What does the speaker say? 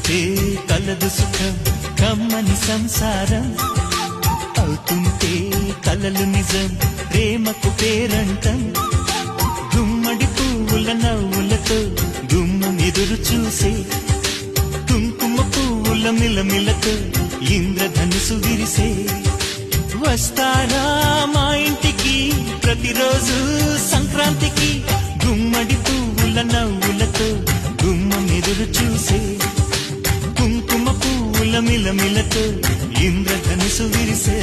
అవుతుంటే కలదు సుఖం కమ్మని సంసారం అవుతుంటే కలలు నిజం ప్రేమకు పేరంటం గుమ్మడి పువ్వుల నవ్వులతో గుమ్మం ఎదురు చూసే కుంకుమ పువ్వుల మిలమిలతో ఇంద్రధనుసు విరిసే వస్తారా మా ఇంటికి ప్రతిరోజు సంక్రాంతికి గుమ్మడి పువ్వుల నవ్వులతో గుమ్మం ఎదురు చూసే కుంకుమ పువ్వుల మిలమిలతో ఇంద్రధనుసు విరిసే